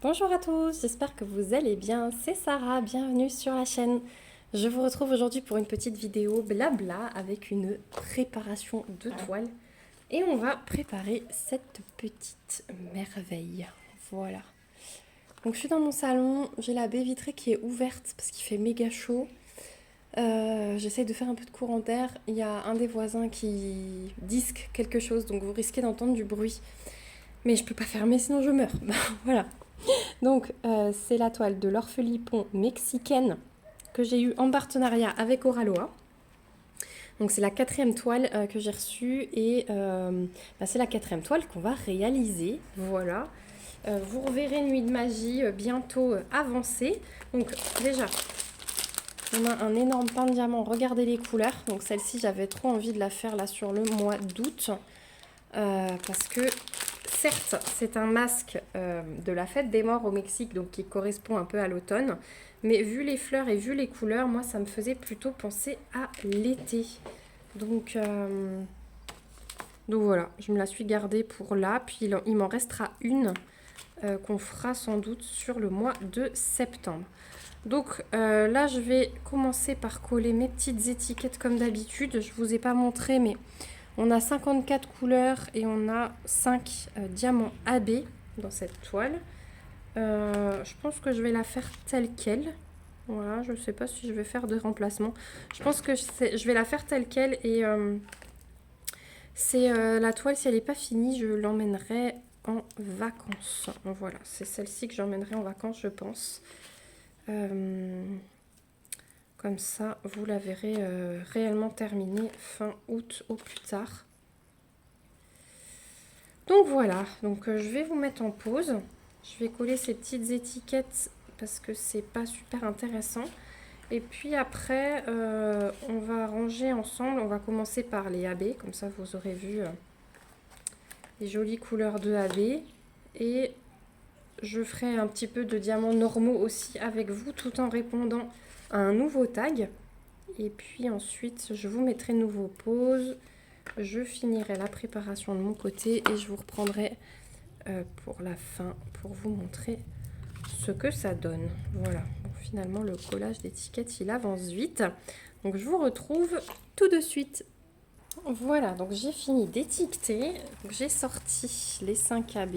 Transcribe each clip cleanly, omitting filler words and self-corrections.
Bonjour à tous, j'espère que vous allez bien. C'est Sarah, bienvenue sur la chaîne. Je vous retrouve aujourd'hui pour une petite vidéo blabla avec une préparation de toile. Et on va préparer cette petite merveille. Voilà. Donc je suis dans mon salon, j'ai la baie vitrée qui est ouverte parce qu'il fait méga chaud. J'essaie de faire un peu de courant d'air. Il y a un des voisins qui disque quelque chose, donc vous risquez d'entendre du bruit. Mais je peux pas fermer sinon je meurs. Voilà. Donc, c'est la toile de l'orphelipon mexicaine que j'ai eue en partenariat avec Oraloa. Donc, c'est la quatrième toile que j'ai reçue et c'est la quatrième toile qu'on va réaliser. Voilà. Vous reverrez Nuit de magie bientôt avancée. Donc, déjà, on a un énorme pain de diamant. Regardez les couleurs. Donc, celle-ci, j'avais trop envie de la faire là sur le mois d'août. Parce que certes, c'est un masque de la fête des morts au Mexique, donc qui correspond un peu à l'automne. Mais vu les fleurs et vu les couleurs, moi, ça me faisait plutôt penser à l'été. Donc, donc voilà, je me la suis gardée pour là. Puis il m'en restera une qu'on fera sans doute sur le mois de septembre. Donc là, je vais commencer par coller mes petites étiquettes comme d'habitude. Je ne vous ai pas montré, mais on a 54 couleurs et on a 5 diamants AB dans cette toile. Je pense que je vais la faire telle qu'elle. Voilà, je ne sais pas si je vais faire de remplacement. Je pense que je vais la faire telle qu'elle et c'est la toile, si elle n'est pas finie, je l'emmènerai en vacances. Voilà, c'est celle-ci que j'emmènerai en vacances, je pense. Comme ça, vous la verrez réellement terminée fin août au plus tard. Donc voilà, donc je vais vous mettre en pause. Je vais coller ces petites étiquettes parce que c'est pas super intéressant. Et puis après, on va ranger ensemble. On va commencer par les AB, comme ça vous aurez vu les jolies couleurs de AB. Et je ferai un petit peu de diamants normaux aussi avec vous, tout en répondant à un nouveau tag. Et puis ensuite, je vous mettrai de nouveau pause. Je finirai la préparation de mon côté et je vous reprendrai pour la fin pour vous montrer ce que ça donne. Voilà, bon, finalement le collage d'étiquettes il avance vite, donc je vous retrouve tout de suite. Voilà, donc j'ai fini d'étiqueter, j'ai sorti les 5 AB.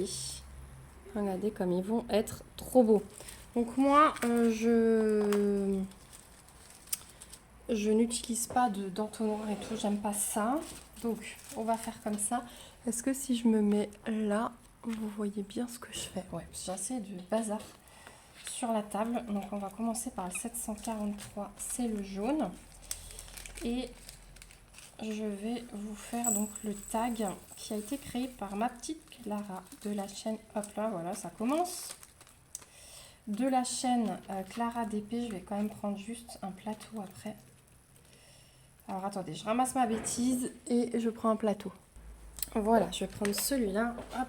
Regardez comme ils vont être trop beaux. Donc moi je n'utilise pas d'entonnoir et tout, j'aime pas ça, donc on va faire comme ça. Est-ce que si je me mets là, vous voyez bien ce que je fais? Ouais, j'ai assez de bazar sur la table. Donc on va commencer par le 743, c'est le jaune. Et je vais vous faire donc le tag qui a été créé par ma petite Clara de la chaîne, hop là, voilà, ça commence. De la chaîne Clara DP, je vais quand même prendre juste un plateau après. Alors attendez, je ramasse ma bêtise et je prends un plateau. Voilà, je vais prendre celui-là, hop.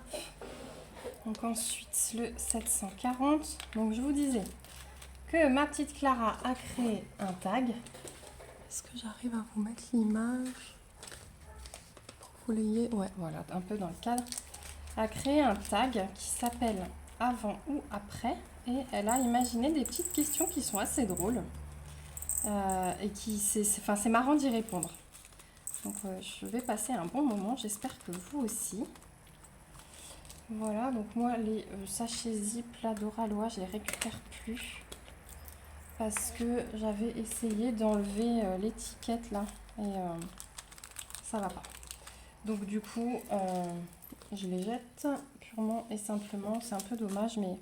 Donc ensuite le 740. Donc je vous disais que ma petite Clara a créé un tag. Est-ce que j'arrive à vous mettre l'image pour que vous l'ayez? Ouais, voilà, un peu dans le cadre. Elle a créé un tag qui s'appelle Avant ou Après. Et elle a imaginé des petites questions qui sont assez drôles. Et qui, c'est marrant d'y répondre. Donc je vais passer un bon moment, j'espère que vous aussi. Voilà, donc moi les sachets zip là d'Oraloa, je les récupère plus parce que j'avais essayé d'enlever l'étiquette là et ça va pas. Donc du coup, je les jette purement et simplement. C'est un peu dommage, mais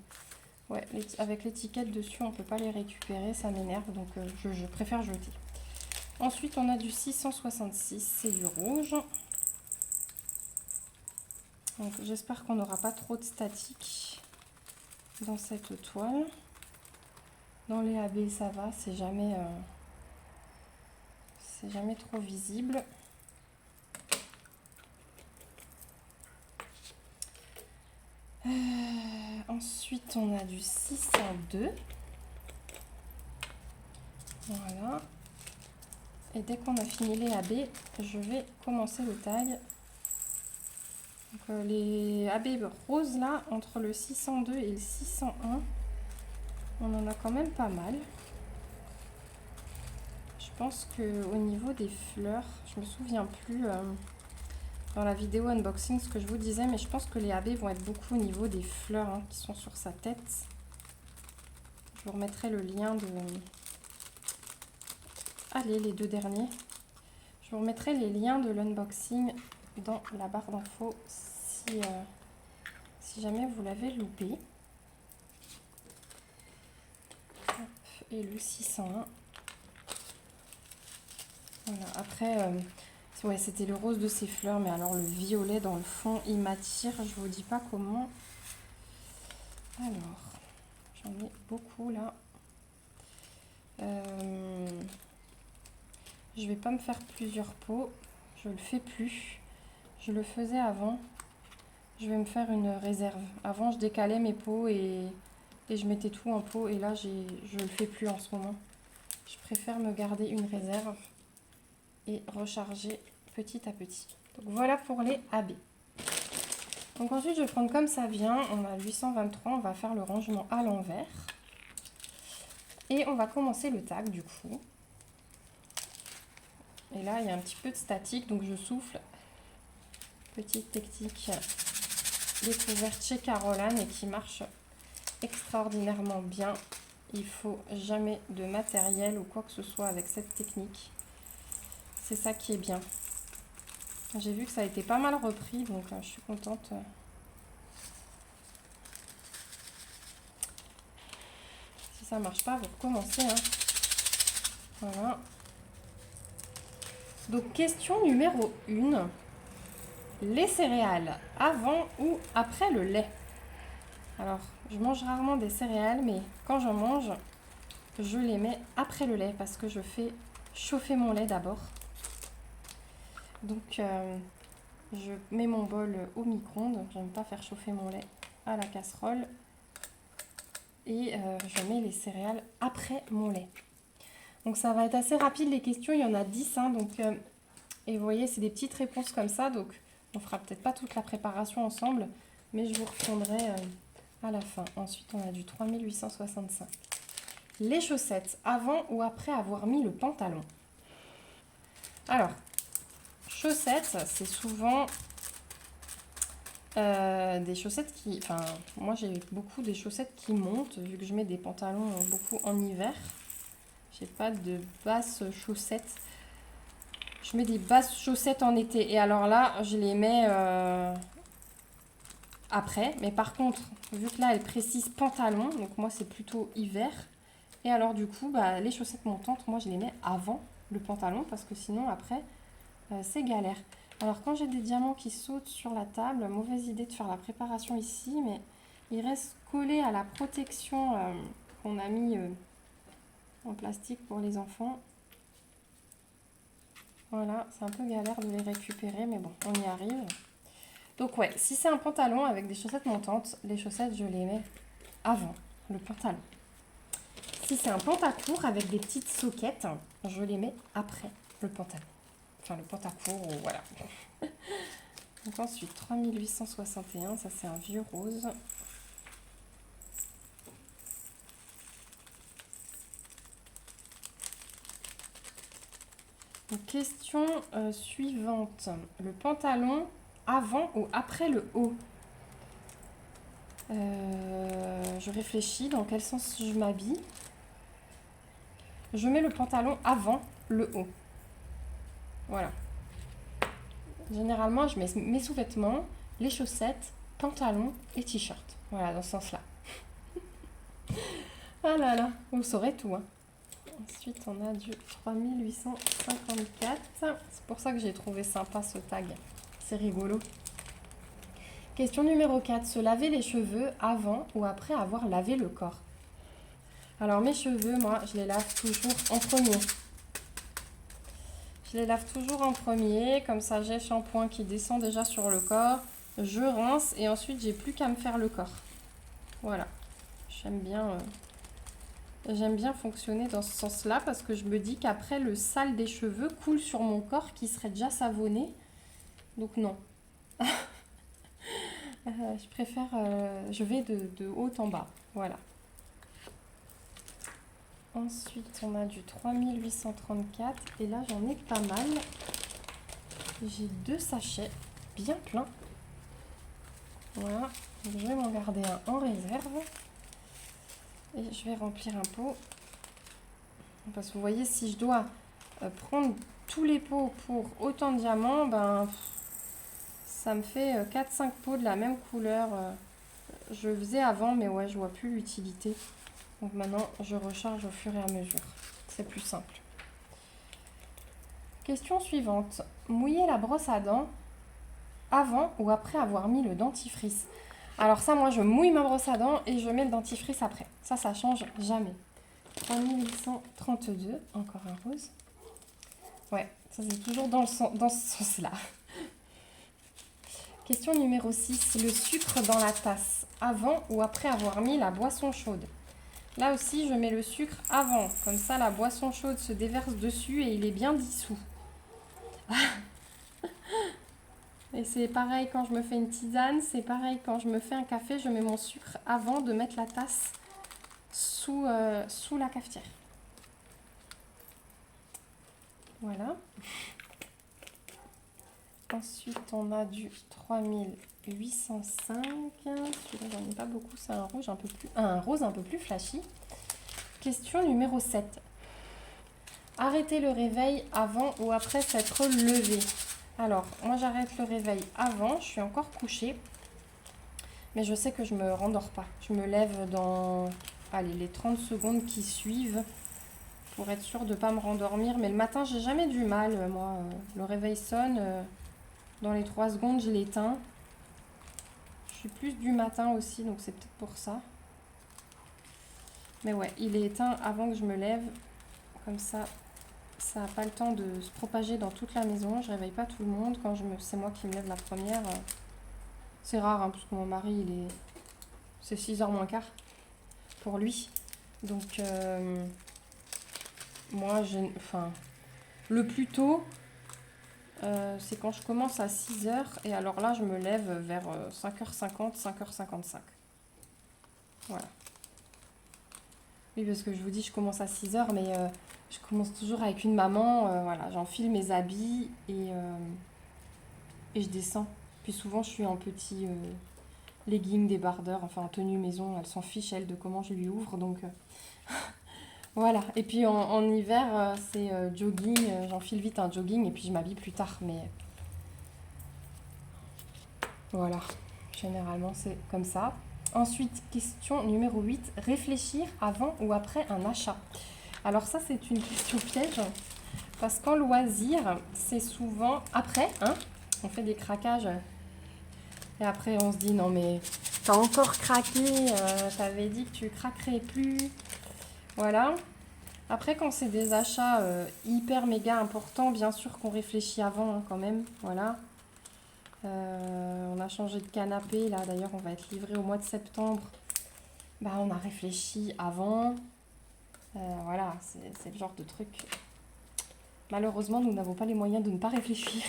ouais, avec l'étiquette dessus, on peut pas les récupérer, ça m'énerve, donc je préfère jeter. Ensuite, on a du 666, c'est du rouge. Donc j'espère qu'on n'aura pas trop de statique dans cette toile. Dans les AB, ça va, c'est jamais trop visible. Ensuite, on a du 602. Voilà. Et dès qu'on a fini les AB, je vais commencer le tag. Donc, les AB roses là, entre le 602 et le 601, on en a quand même pas mal. Je pense qu'au niveau des fleurs, je me souviens plus dans la vidéo unboxing ce que je vous disais, mais je pense que les AB vont être beaucoup au niveau des fleurs hein, qui sont sur sa tête. Je vous remettrai le lien de... Allez, les deux derniers. Je vous remettrai les liens de l'unboxing dans la barre d'infos si jamais vous l'avez loupé. Hop, et le 601. Voilà, après, ouais, c'était le rose de ses fleurs, mais alors le violet dans le fond, il m'attire, je vous dis pas comment. Alors, j'en ai beaucoup là. Je vais pas me faire plusieurs pots, je le fais plus. Je le faisais avant. Je vais me faire une réserve. Avant, je décalais mes pots et je mettais tout en pot. Et là, je le fais plus en ce moment. Je préfère me garder une réserve et recharger petit à petit. Donc voilà pour les AB. Donc ensuite, je vais prendre comme ça vient. On a 823. On va faire le rangement à l'envers. Et on va commencer le tag du coup. Et là, il y a un petit peu de statique. Donc je souffle. Petite technique découverte chez Caroline et qui marche extraordinairement bien. Il faut jamais de matériel ou quoi que ce soit avec cette technique. C'est ça qui est bien. J'ai vu que ça a été pas mal repris, donc je suis contente. Si ça marche pas, vous recommencez. Hein. Voilà. Donc question numéro 1. Les céréales, avant ou après le lait? Alors, je mange rarement des céréales, mais quand j'en mange, je les mets après le lait parce que je fais chauffer mon lait d'abord. Donc, je mets mon bol au micro-ondes. J'aime pas faire chauffer mon lait à la casserole. Et je mets les céréales après mon lait. Donc, ça va être assez rapide les questions. Il y en a 10. Hein, donc, et vous voyez, c'est des petites réponses comme ça. Donc, on fera peut-être pas toute la préparation ensemble. Mais je vous répondrai à la fin. Ensuite, on a du 3865. Les chaussettes, avant ou après avoir mis le pantalon? Alors, chaussettes, c'est souvent des chaussettes qui... Enfin, moi j'ai beaucoup des chaussettes qui montent, vu que je mets des pantalons beaucoup en hiver. J'ai pas de basses chaussettes. Je mets des basses chaussettes en été. Et alors là, je les mets après. Mais par contre, vu que là, elle précise pantalon, donc moi c'est plutôt hiver. Et alors du coup, bah, les chaussettes montantes, moi je les mets avant le pantalon, parce que sinon après, c'est galère. Alors quand j'ai des diamants qui sautent sur la table, mauvaise idée de faire la préparation ici, mais ils restent collés à la protection qu'on a mis en plastique pour les enfants. Voilà, c'est un peu galère de les récupérer, mais bon, on y arrive. Donc ouais, si c'est un pantalon avec des chaussettes montantes, les chaussettes, je les mets avant le pantalon. Si c'est un pantacourt avec des petites soquettes, je les mets après le pantalon. Enfin, le pantacourt, voilà. Donc ensuite, 3861, ça c'est un vieux rose. Donc, question suivante. Le pantalon avant ou après le haut? Je réfléchis dans quel sens je m'habille. Je mets le pantalon avant le haut. Voilà. Généralement, je mets mes sous-vêtements, les chaussettes, pantalon et t-shirt. Voilà, dans ce sens-là. Ah là là, vous saurez tout. Hein. Ensuite, on a du 3854. C'est pour ça que j'ai trouvé sympa ce tag. C'est rigolo. Question numéro 4. Se laver les cheveux avant ou après avoir lavé le corps? Alors, mes cheveux, moi, je les lave toujours en premier. Je les lave toujours en premier. Comme ça, j'ai le shampoing qui descend déjà sur le corps. Je rince et ensuite, j'ai plus qu'à me faire le corps. Voilà. J'aime bien fonctionner dans ce sens-là parce que je me dis qu'après, le sale des cheveux coule sur mon corps qui serait déjà savonné. Donc non. Je préfère, je vais de haut en bas, voilà. Ensuite, on a du 3834 et là, j'en ai pas mal. J'ai 2 sachets bien pleins. Voilà, donc je vais m'en garder un en réserve. Et je vais remplir un pot. Parce que vous voyez, si je dois prendre tous les pots pour autant de diamants, ben, ça me fait 4-5 pots de la même couleur. Je le faisais avant, mais ouais, je vois plus l'utilité. Donc maintenant, je recharge au fur et à mesure. C'est plus simple. Question suivante. Mouiller la brosse à dents avant ou après avoir mis le dentifrice? Alors ça, moi, je mouille ma brosse à dents et je mets le dentifrice après. Ça change jamais. 3832, encore un rose. Ouais, ça c'est toujours dans ce sens-là. Question numéro 6. Le sucre dans la tasse, avant ou après avoir mis la boisson chaude? Là aussi, je mets le sucre avant. Comme ça, la boisson chaude se déverse dessus et il est bien dissous. Et c'est pareil quand je me fais une tisane, c'est pareil quand je me fais un café, je mets mon sucre avant de mettre la tasse sous la cafetière. Voilà. Ensuite, on a du 3805. Celui-là, j'en ai pas beaucoup, c'est un rose un peu plus flashy. Question numéro 7. Arrêter le réveil avant ou après s'être levé? Alors, moi j'arrête le réveil avant, je suis encore couchée. Mais je sais que je me rendors pas. Je me lève dans les 30 secondes qui suivent pour être sûre de ne pas me rendormir. Mais le matin, j'ai jamais du mal. Moi, le réveil sonne. Dans les 3 secondes, je l'éteins. Je suis plus du matin aussi, donc c'est peut-être pour ça. Mais ouais, il est éteint avant que je me lève. Comme ça, ça n'a pas le temps de se propager dans toute la maison. Je réveille pas tout le monde. Quand c'est moi qui me lève la première. C'est rare, hein, parce que mon mari, c'est 6h moins quart pour lui. Donc, moi, le plus tôt, c'est quand je commence à 6h. Et alors là, je me lève vers 5h50, 5h55. Voilà. Oui, parce que je vous dis, je commence à 6h, mais je commence toujours avec une maman. Voilà, j'enfile mes habits et je descends. Puis souvent, je suis en petit legging, débardeur, enfin en tenue maison. Elle s'en fiche, elle, de comment je lui ouvre. Donc, voilà. Et puis en hiver, c'est jogging. J'enfile vite un jogging et puis je m'habille plus tard. Mais voilà. Généralement, c'est comme ça. Ensuite, question numéro 8. Réfléchir avant ou après un achat? Alors ça, c'est une question piège. Parce qu'en loisir, c'est souvent après, hein, on fait des craquages. Et après, on se dit, non mais, t'as encore craqué, t'avais dit que tu craquerais plus. Voilà. Après, quand c'est des achats hyper méga importants, bien sûr qu'on réfléchit avant, hein, quand même. Voilà. On a changé de canapé, là d'ailleurs, on va être livré au mois de septembre. Bah, on a réfléchi avant. Voilà, c'est le genre de truc. Malheureusement, nous n'avons pas les moyens de ne pas réfléchir.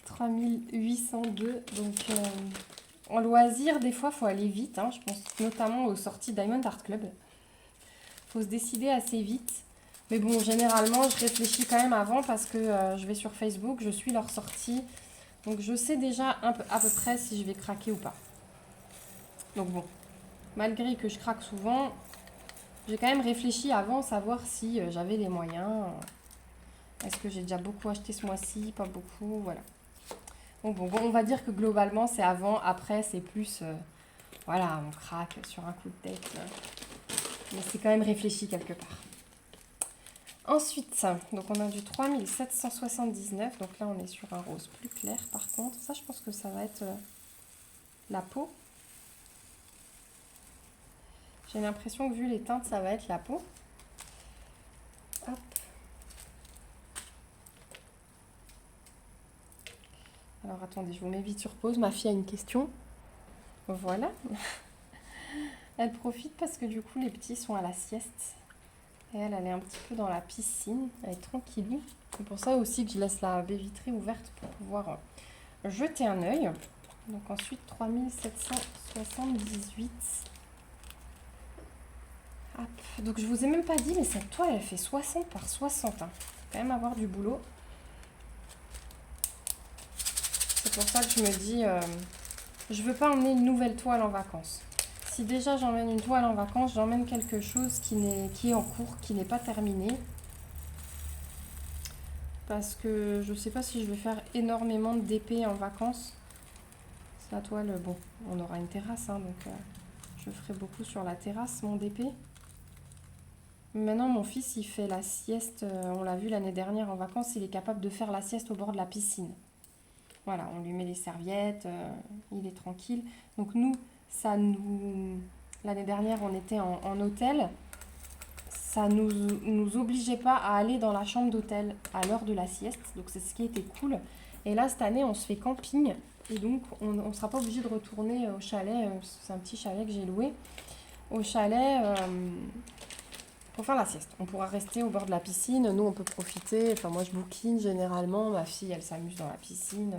3802. Donc, en loisir, des fois, il faut aller vite. Hein. Je pense notamment aux sorties Diamond Art Club. Il faut se décider assez vite. Mais bon, généralement, je réfléchis quand même avant parce que je vais sur Facebook, je suis leur sortie. Donc, je sais déjà à peu près si je vais craquer ou pas. Donc bon, malgré que je craque souvent, j'ai quand même réfléchi avant, savoir si j'avais les moyens. Est-ce que j'ai déjà beaucoup acheté ce mois-ci? Pas beaucoup, voilà. Donc bon, on va dire que globalement, c'est avant. Après, c'est plus... voilà, on craque sur un coup de tête. Mais c'est quand même réfléchi quelque part. Ensuite, donc on a du 3779. Donc là, on est sur un rose plus clair. Par contre, ça, je pense que ça va être la peau. J'ai l'impression que vu les teintes, ça va être la peau. Hop. Alors attendez, je vous mets vite sur pause. Ma fille a une question. Voilà. Elle profite parce que du coup, les petits sont à la sieste. Et elle est un petit peu dans la piscine. Elle est tranquille. C'est pour ça aussi que je laisse la baie vitrée ouverte pour pouvoir jeter un œil. Donc ensuite 3778. Hop. Donc je vous ai même pas dit, mais cette toile elle fait 60 par 60. Hein. Faut quand même avoir du boulot. C'est pour ça que je me dis, je veux pas emmener une nouvelle toile en vacances. Si déjà j'emmène une toile en vacances, j'emmène quelque chose qui est en cours, qui n'est pas terminé. Parce que je sais pas si je vais faire énormément de DP en vacances. La toile, bon, on aura une terrasse, hein, donc je ferai beaucoup sur la terrasse, mon DP. Maintenant, mon fils, il fait la sieste, on l'a vu l'année dernière en vacances, il est capable de faire la sieste au bord de la piscine. Voilà, on lui met les serviettes, il est tranquille. Donc nous, l'année dernière, on était en hôtel, ça nous obligeait pas à aller dans la chambre d'hôtel à l'heure de la sieste, donc c'est ce qui était cool. Et là, cette année, on se fait camping, et donc on ne sera pas obligé de retourner au chalet, c'est un petit chalet que j'ai loué, au chalet pour faire la sieste. On pourra rester au bord de la piscine, nous on peut profiter, enfin moi je bouquine généralement, ma fille elle s'amuse dans la piscine.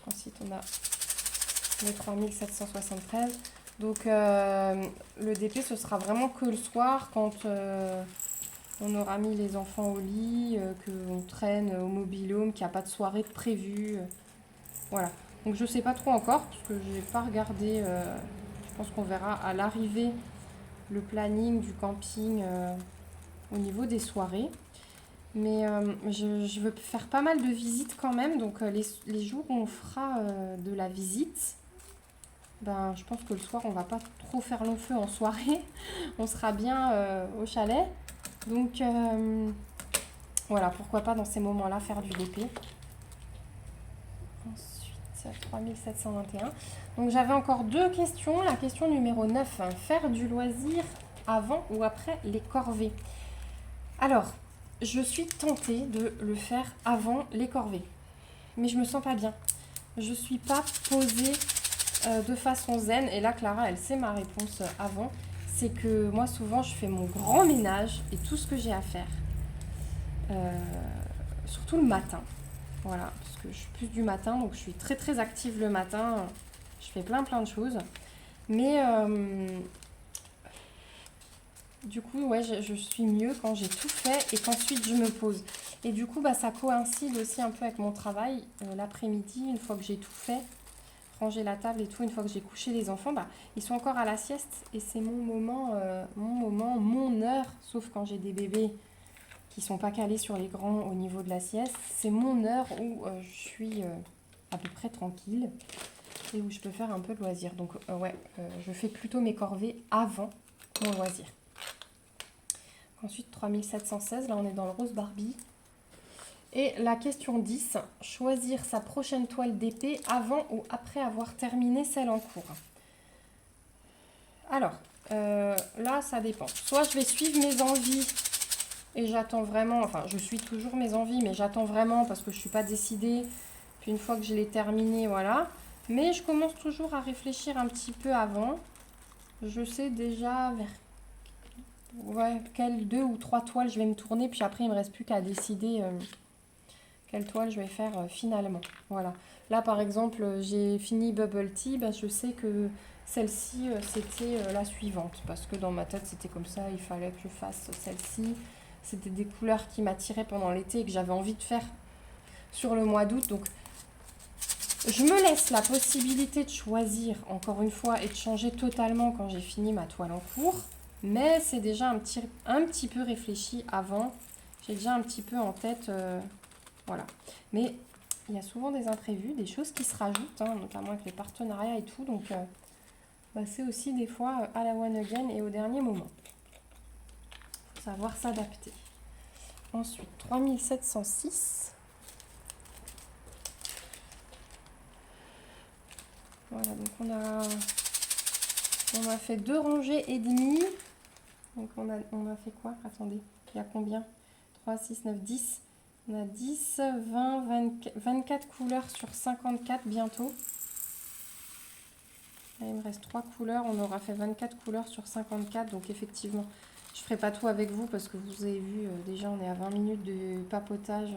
Ensuite on a les 3773. Donc le DP ce sera vraiment que le soir quand on aura mis les enfants au lit, qu'on traîne au mobil-home, qu'il n'y a pas de soirée de prévue. Voilà. Donc je sais pas trop encore parce que je n'ai pas regardé. Je pense qu'on verra à l'arrivée le planning du camping au niveau des soirées. Mais je veux faire pas mal de visites quand même. Donc les jours où on fera de la visite, ben, je pense que le soir, on va pas trop faire long feu en soirée. On sera bien au chalet. Donc voilà, pourquoi pas dans ces moments-là faire du DP. Ensuite, 3721. Donc j'avais encore deux questions. La question numéro 9, hein, faire du loisir avant ou après les corvées. Alors, je suis tentée de le faire avant les corvées. Mais je me sens pas bien. Je suis pas posée de façon zen. Et là, Clara, elle sait ma réponse avant. C'est que moi, souvent, je fais mon grand ménage et tout ce que j'ai à faire. Surtout le matin. Voilà, parce que je suis plus du matin, donc je suis très très active le matin. Je fais plein de choses. Mais du coup, ouais, je suis mieux quand j'ai tout fait et qu'ensuite je me pose. Et du coup, bah, ça coïncide aussi un peu avec mon travail. L'après-midi, une fois que j'ai tout fait, ranger la table et tout, une fois que j'ai couché les enfants, bah, ils sont encore à la sieste et c'est mon moment, mon heure, sauf quand j'ai des bébés qui sont pas calés sur les grands au niveau de la sieste. C'est mon heure où je suis à peu près tranquille et où je peux faire un peu de loisir. Donc ouais, je fais plutôt mes corvées avant mon loisir. Ensuite, 3716, là on est dans le rose Barbie. Et la question 10, choisir sa prochaine toile d'épée avant ou après avoir terminé celle en cours. Alors, là ça dépend. Soit je vais suivre mes envies et j'attends vraiment, enfin je suis toujours mes envies, mais j'attends vraiment parce que je ne suis pas décidée. Puis une fois que je l'ai terminé, voilà. Mais je commence toujours à réfléchir un petit peu avant. Je sais déjà vers quelles 2 ou 3 toiles je vais me tourner, puis après il ne me reste plus qu'à décider quelle toile je vais faire finalement. Voilà. Là par exemple j'ai fini Bubble Tea, bah, je sais que celle-ci c'était la suivante, parce que dans ma tête c'était comme ça, il fallait que je fasse celle-ci. C'était des couleurs qui m'attiraient pendant l'été et que j'avais envie de faire sur le mois d'août. Donc je me laisse la possibilité de choisir encore une fois et de changer totalement quand j'ai fini ma toile en cours. Mais c'est déjà un petit peu réfléchi avant. J'ai déjà un petit peu en tête. Voilà. Mais il y a souvent des imprévus, des choses qui se rajoutent, hein, notamment avec les partenariats et tout. Donc bah, c'est aussi des fois à la one again et au dernier moment. Il faut savoir s'adapter. Ensuite, 3706. Voilà, donc on a fait 2 rangées et demie. Donc on a fait quoi? Attendez, il y a combien? 3, 6, 9, 10. On a 10, 20, 24 couleurs sur 54 bientôt. Là, il me reste 3 couleurs. On aura fait 24 couleurs sur 54. Donc effectivement, je ne ferai pas tout avec vous parce que vous avez vu, déjà on est à 20 minutes de papotage.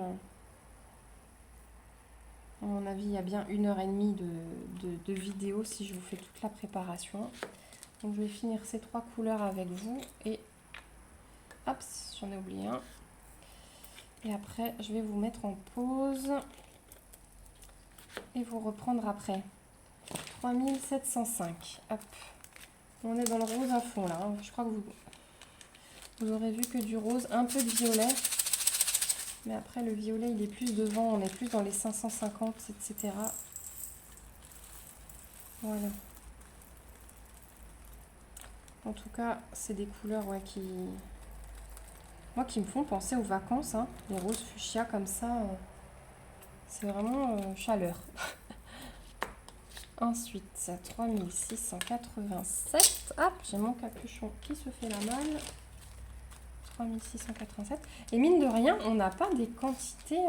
À mon avis, il y a bien 1h30 de vidéo si je vous fais toute la préparation. Donc je vais finir ces 3 couleurs avec vous et hop, j'en ai oublié un. Et après, je vais vous mettre en pause et vous reprendre après. 3705. Hop. On est dans le rose à fond là. Je crois que vous aurez vu que du rose, un peu de violet. Mais après, le violet, il est plus devant. On est plus dans les 550, etc. Voilà. En tout cas, c'est des couleurs ouais, qui me font penser aux vacances. Hein. Les roses fuchsia comme ça, c'est vraiment chaleur. Ensuite, 3687. Hop, j'ai mon capuchon qui se fait la malle. 3687. Et mine de rien, on n'a pas des quantités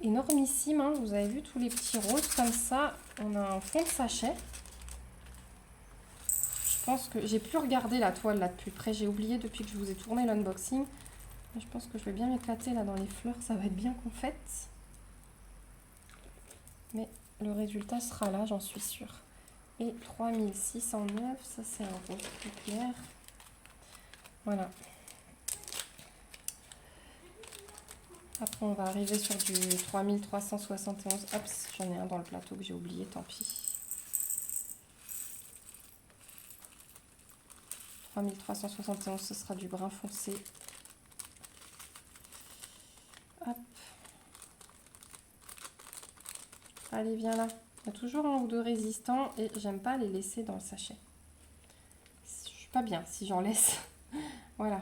énormissimes. Hein. Vous avez vu tous les petits roses comme ça. On a un fond de sachet. Je pense que j'ai plus regardé la toile là de plus près. J'ai oublié depuis que je vous ai tourné l'unboxing. Je pense que je vais bien m'éclater là dans les fleurs. Ça va être bien confette. Mais le résultat sera là, j'en suis sûre. Et 3609, ça c'est un rose plus clair. Voilà. Après, on va arriver sur du 3371. Hop, j'en ai un dans le plateau que j'ai oublié, tant pis. 3371, ce sera du brun foncé. Hop. Allez, viens là. Il y a toujours un ou deux résistants et j'aime pas les laisser dans le sachet. Je suis pas bien si j'en laisse. Voilà.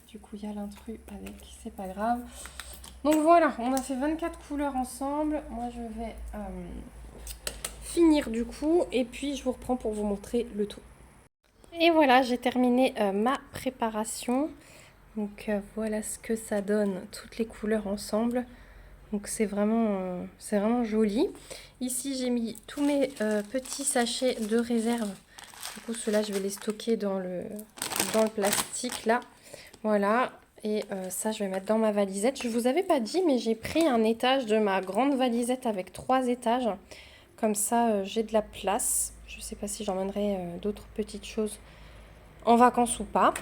Du coup, il y a l'intrus avec, c'est pas grave. Donc voilà, on a fait 24 couleurs ensemble. Moi, je vais finir du coup et puis je vous reprends pour vous montrer le tout. Et voilà, j'ai terminé ma préparation. Donc voilà ce que ça donne, toutes les couleurs ensemble. Donc c'est vraiment joli. Ici, j'ai mis tous mes petits sachets de réserve. Du coup, ceux-là, je vais les stocker dans le plastique là. Voilà. Et ça, je vais mettre dans ma valisette. Je vous avais pas dit, mais j'ai pris un étage de ma grande valisette avec 3 étages. Comme ça, j'ai de la place. Je sais pas si j'emmènerai d'autres petites choses en vacances ou pas.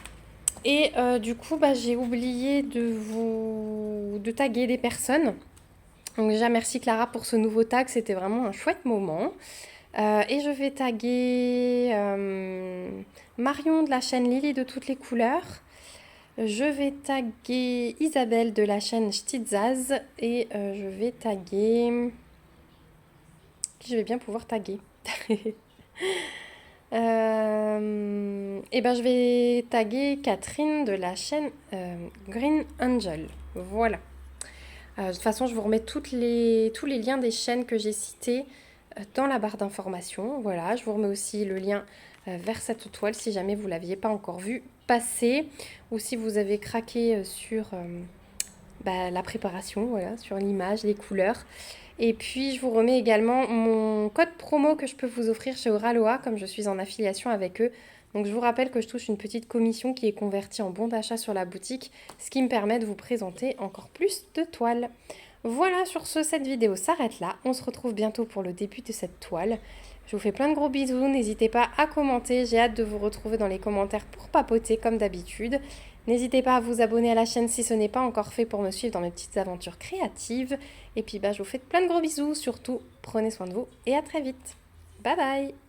Et du coup, bah, j'ai oublié de taguer des personnes. Donc déjà, merci Clara pour ce nouveau tag. C'était vraiment un chouette moment. Et je vais taguer Marion de la chaîne Lily de toutes les couleurs. Je vais taguer Isabelle de la chaîne Stitzaz. Et je vais taguer... Qui je vais bien pouvoir taguer. Et ben je vais taguer Catherine de la chaîne Green Angel. Voilà. De toute façon, je vous remets tous les liens des chaînes que j'ai citées dans la barre d'informations. Voilà, je vous remets aussi le lien vers cette toile si jamais vous ne l'aviez pas encore vue passer ou si vous avez craqué sur la préparation, voilà, sur l'image, les couleurs. Et puis, je vous remets également mon code promo que je peux vous offrir chez Oraloa, comme je suis en affiliation avec eux. Donc, je vous rappelle que je touche une petite commission qui est convertie en bon d'achat sur la boutique, ce qui me permet de vous présenter encore plus de toiles. Voilà, sur ce, cette vidéo s'arrête là. On se retrouve bientôt pour le début de cette toile. Je vous fais plein de gros bisous. N'hésitez pas à commenter. J'ai hâte de vous retrouver dans les commentaires pour papoter comme d'habitude. N'hésitez pas à vous abonner à la chaîne si ce n'est pas encore fait pour me suivre dans mes petites aventures créatives. Et puis je vous fais plein de gros bisous. Surtout, prenez soin de vous et à très vite. Bye bye!